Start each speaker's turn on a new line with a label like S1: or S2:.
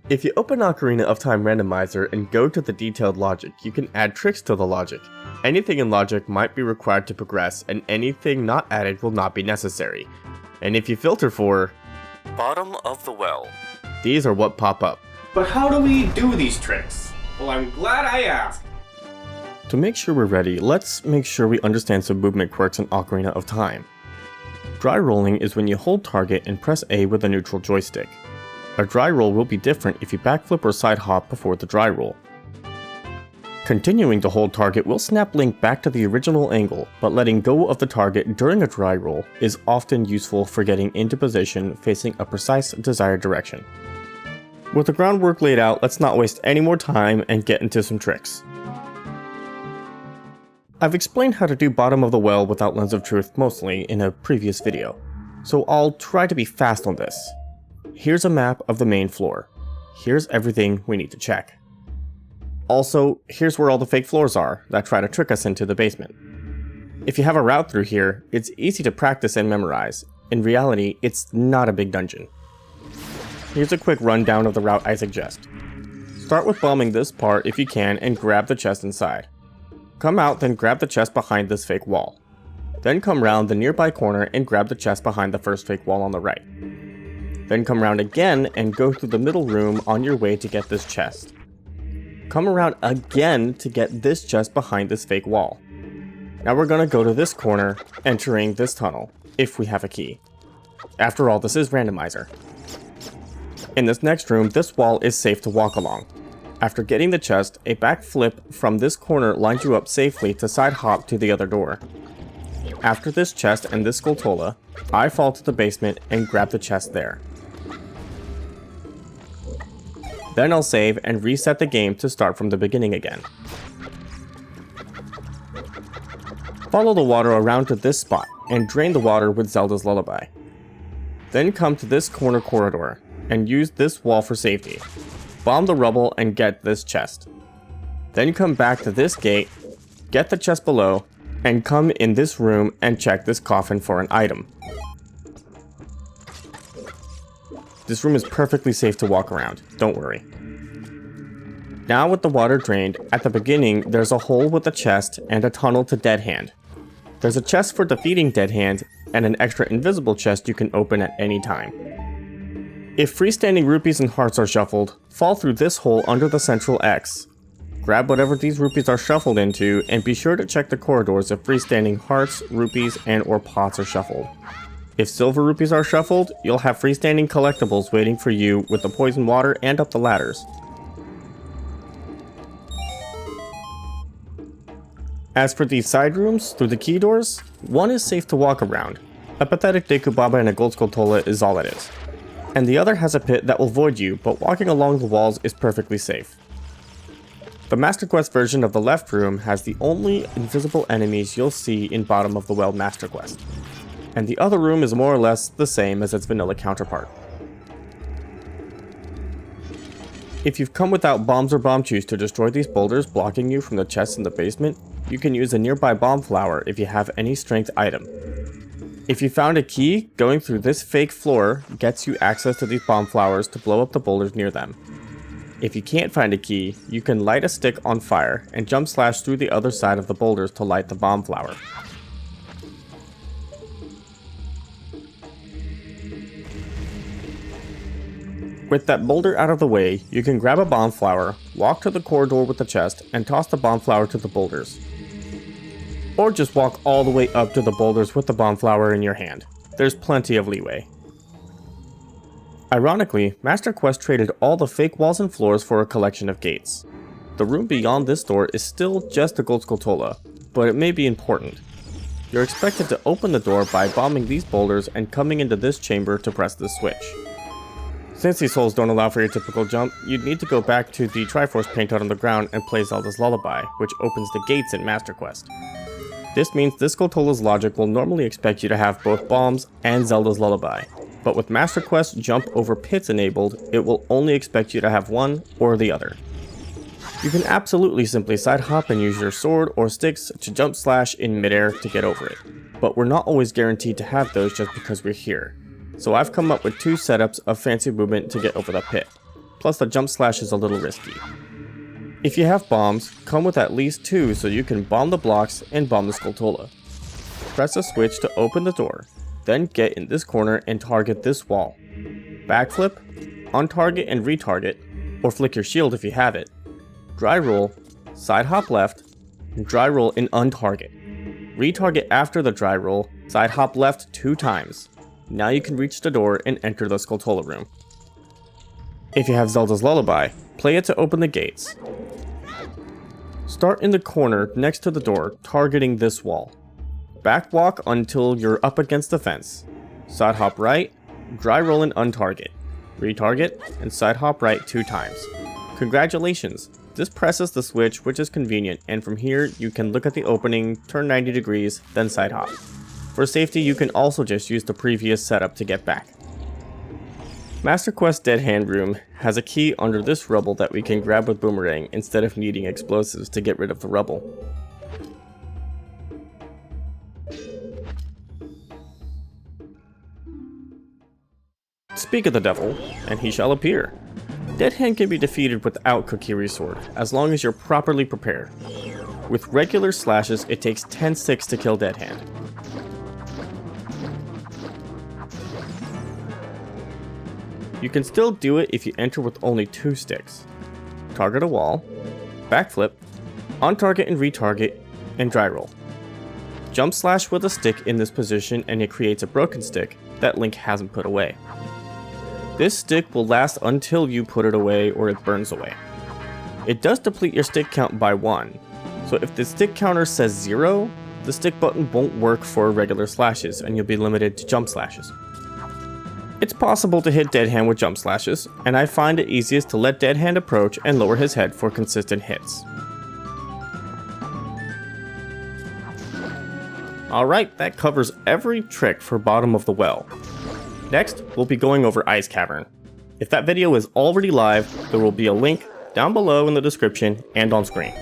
S1: If you open Ocarina of Time Randomizer and go to the detailed logic, you can add tricks to the logic. Anything in logic might be required to progress, and anything not added will not be necessary. And if you filter for bottom of the well, these are what pop up.
S2: But how do we do these tricks? Well, I'm glad I asked.
S1: To make sure we're ready, let's make sure we understand some movement quirks in Ocarina of Time. Dry rolling is when you hold target and press A with a neutral joystick. A dry roll will be different if you backflip or side hop before the dry roll. Continuing to hold target will snap Link back to the original angle, but letting go of the target during a dry roll is often useful for getting into position facing a precise desired direction. With the groundwork laid out, let's not waste any more time and get into some tricks. I've explained how to do bottom of the well without Lens of Truth mostly in a previous video, so I'll try to be fast on this. Here's a map of the main floor. Here's everything we need to check. Also, here's where all the fake floors are that try to trick us into the basement. If you have a route through here, it's easy to practice and memorize. In reality, it's not a big dungeon. Here's a quick rundown of the route I suggest. Start with bombing this part if you can and grab the chest inside. Come out, then grab the chest behind this fake wall. Then come round the nearby corner and grab the chest behind the first fake wall on the right. Then come around again and go through the middle room on your way to get this chest. Come around again to get this chest behind this fake wall. Now we're gonna go to this corner, entering this tunnel, if we have a key. After all, this is randomizer. In this next room, this wall is safe to walk along. After getting the chest, a backflip from this corner lines you up safely to side hop to the other door. After this chest and this Skulltula, I fall to the basement and grab the chest there. Then I'll save and reset the game to start from the beginning again. Follow the water around to this spot and drain the water with Zelda's Lullaby. Then come to this corner corridor and use this wall for safety. Bomb the rubble and get this chest. Then come back to this gate, get the chest below, and come in this room and check this coffin for an item. This room is perfectly safe to walk around, don't worry. Now with the water drained, at the beginning there's a hole with a chest and a tunnel to Dead Hand. There's a chest for defeating Dead Hand, and an extra invisible chest you can open at any time. If freestanding rupees and hearts are shuffled, fall through this hole under the central X. Grab whatever these rupees are shuffled into, and be sure to check the corridors if freestanding hearts, rupees, and or pots are shuffled. If silver rupees are shuffled, you'll have freestanding collectibles waiting for you with the poison water and up the ladders. As for these side rooms, through the key doors, one is safe to walk around. A pathetic Deku Baba and a gold Skulltula is all it is. And the other has a pit that will void you, but walking along the walls is perfectly safe. The Master Quest version of the left room has the only invisible enemies you'll see in Bottom of the Well Master Quest. And the other room is more or less the same as its vanilla counterpart. If you've come without bombs or bomb chews to destroy these boulders blocking you from the chests in the basement, you can use a nearby bomb flower if you have any strength item. If you found a key, going through this fake floor gets you access to these bomb flowers to blow up the boulders near them. If you can't find a key, you can light a stick on fire and jump slash through the other side of the boulders to light the bomb flower. With that boulder out of the way, you can grab a bomb flower, walk to the corridor with the chest, and toss the bomb flower to the boulders. Or just walk all the way up to the boulders with the bomb flower in your hand. There's plenty of leeway. Ironically, Master Quest traded all the fake walls and floors for a collection of gates. The room beyond this door is still just a gold Skulltula, but it may be important. You're expected to open the door by bombing these boulders and coming into this chamber to press the switch. Since these holes don't allow for your typical jump, you'd need to go back to the Triforce painted on the ground and play Zelda's Lullaby, which opens the gates in Master Quest. This means this Skulltula's logic will normally expect you to have both bombs and Zelda's Lullaby, but with Master Quest Jump Over Pits enabled, it will only expect you to have one or the other. You can absolutely simply side hop and use your sword or sticks to jump slash in midair to get over it, but we're not always guaranteed to have those just because we're here. So I've come up with two setups of fancy movement to get over the pit. plus the jump slash is a little risky. If you have bombs, come with at least 2 so you can bomb the blocks and bomb the Skulltula. Press a switch to open the door, then get in this corner and target this wall. Backflip, on-target and retarget, or flick your shield if you have it. Dry roll, side hop left, and dry roll and untarget. Retarget after the dry roll, side hop left 2 times. Now you can reach the door and enter the Skulltula room. If you have Zelda's Lullaby, play it to open the gates. Start in the corner next to the door, targeting this wall. Back walk until you're up against the fence. Side hop right, dry roll and untarget. Retarget, and side hop right 2 times. Congratulations! This presses the switch, which is convenient, and from here you can look at the opening, turn 90 degrees, then side hop. For safety, you can also just use the previous setup to get back. Master Quest Dead Hand Room has a key under this rubble that we can grab with Boomerang instead of needing explosives to get rid of the rubble. Speak of the devil, and he shall appear. Dead Hand can be defeated without Kokiri's sword, as long as you're properly prepared. With regular slashes, it takes 10 sticks to kill Dead Hand. You can still do it if you enter with only 2 sticks. Target a wall, backflip, on-target and retarget, and dry roll. Jump slash with a stick in this position and it creates a broken stick that Link hasn't put away. This stick will last until you put it away or it burns away. It does deplete your stick count by 1, so if the stick counter says 0, the stick button won't work for regular slashes and you'll be limited to jump slashes. It's possible to hit Dead Hand with jump slashes, and I find it easiest to let Dead Hand approach and lower his head for consistent hits. Alright, that covers every trick for Bottom of the Well. Next, we'll be going over Ice Cavern. If that video is already live, there will be a link down below in the description and on screen.